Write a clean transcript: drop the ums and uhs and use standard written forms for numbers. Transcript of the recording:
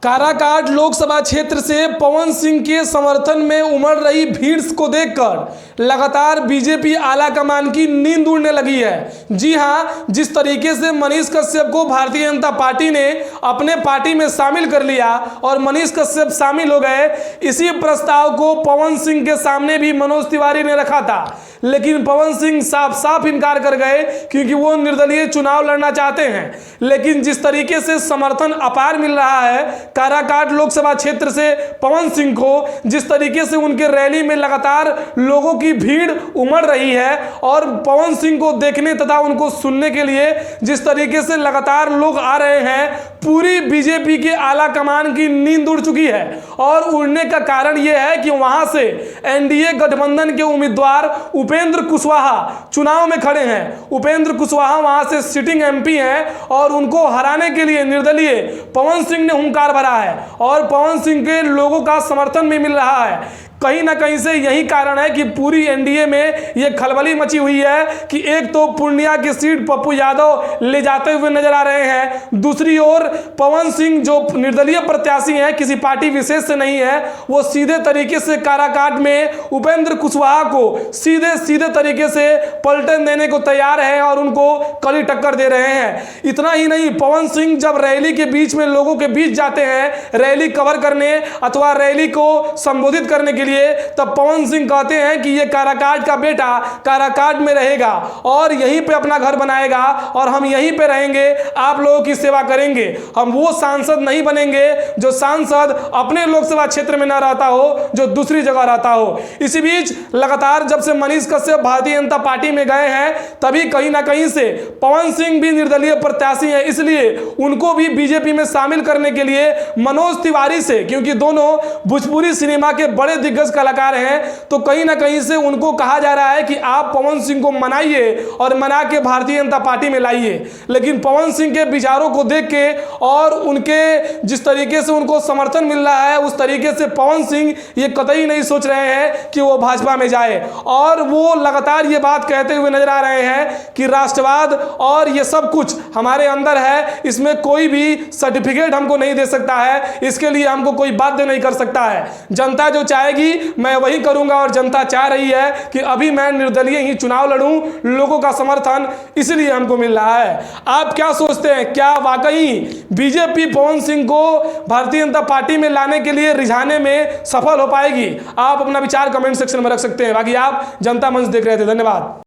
काराकाट लोकसभा क्षेत्र से पवन सिंह के समर्थन में उमड़ रही भीड़ को देखकर लगातार बीजेपी आला कमान की नींद उड़ने लगी है। जी हां, जिस तरीके से मनीष कश्यप को भारतीय जनता पार्टी ने अपने पार्टी में शामिल कर लिया और मनीष कश्यप शामिल हो गए, इसी प्रस्ताव को पवन सिंह के सामने भी मनोज तिवारी ने रखा था, लेकिन पवन सिंह साफ साफ इनकार कर गए क्योंकि वो निर्दलीय चुनाव लड़ना चाहते हैं। लेकिन जिस तरीके से समर्थन अपार मिल रहा है काराकाट लोकसभा क्षेत्र से पवन सिंह को, जिस तरीके से उनके रैली में लगातार लोगों की भीड़ उमड़ रही है और पवन सिंह को देखने तथा उनको सुनने के लिए जिस तरीके से लगातार लोग आ रहे हैं, पूरी बीजेपी के आला कमान की नींद उड़ चुकी है। और उड़ने का कारण यह है कि वहां से एनडीए गठबंधन के उम्मीदवार उपेंद्र कुशवाहा चुनाव में खड़े हैं। उपेंद्र कुशवाहा वहां से सिटिंग एमपी हैं और उनको हराने के लिए निर्दलीय पवन सिंह ने हुंकार भरा है और पवन सिंह के लोगों का समर्थन भी मिल रहा है। कहीं ना कहीं से यही कारण है कि पूरी एनडीए में यह खलबली मची हुई है कि एक तो पूर्णिया की सीट पप्पू यादव ले जाते हुए नजर आ रहे हैं, दूसरी ओर पवन सिंह जो निर्दलीय प्रत्याशी हैं, किसी पार्टी विशेष से नहीं है, वो सीधे तरीके से काराकाट में उपेंद्र कुशवाहा को सीधे तरीके से पलटन देने को तैयार है और उनको कड़ी टक्कर दे रहे हैं। इतना ही नहीं, पवन सिंह जब रैली के बीच में लोगों के बीच जाते हैं रैली कवर करने अथवा रैली को संबोधित करने के लिए, तब पवन सिंह कहते हैं कि ये काराकाट का बेटा काराकाट में रहेगा और यहीं पे अपना घर बनाएगा और हम यहीं पे रहेंगे, आप लोगों की सेवा करेंगे। हम वो सांसद नहीं बनेंगे जो सांसद अपने लोकसभा क्षेत्र में ना रहता हो, जो दूसरी जगह रहता हो। इसी बीच लगातार जब से मनीष कश्यप भारतीय जनता पार्टी में गए हैं, तभी कहीं ना कहीं से पवन सिंह भी निर्दलीय प्रत्याशी हैं, इसलिए उनको भी बीजेपी में शामिल करने के लिए मनोज तिवारी से, क्योंकि दोनों भोजपुरी सिनेमा के बड़े दिग्गज कलाकार हैं, तो कहीं ना कहीं से उनको कहा जा रहा है कि आप पवन सिंह को मनाइए और मना के भारतीय जनता पार्टी में लाइए। लेकिन पवन सिंह के विचारों को देख के और उनके जिस तरीके से उनको समर्थन मिल रहा है, उस तरीके से पवन सिंह ये कतई नहीं सोच रहे हैं कि वो भाजपा में जाए और वो लगातार ये बात कहते हुए नजर आ रहे हैं कि राष्ट्रवाद और ये सब कुछ हमारे अंदर है, इसमें कोई भी सर्टिफिकेट हमको नहीं दे सकता है, इसके लिए हमको कोई बाध्य नहीं कर सकता है। जनता जो चाहेगी मैं वही करूंगा और जनता चाह रही है कि अभी मैं निर्दलीय ही चुनाव लड़ूं, लोगों का समर्थन इसलिए हमको मिल रहा है। आप क्या सोचते हैं, क्या वाकई बीजेपी पवन सिंह को भारतीय जनता पार्टी में लाने के लिए रिझाने में सफल हो पाएगी? आप अपना विचार कमेंट सेक्शन में रख सकते हैं। बाकी आप जनता मंच देख रहे थे, धन्यवाद।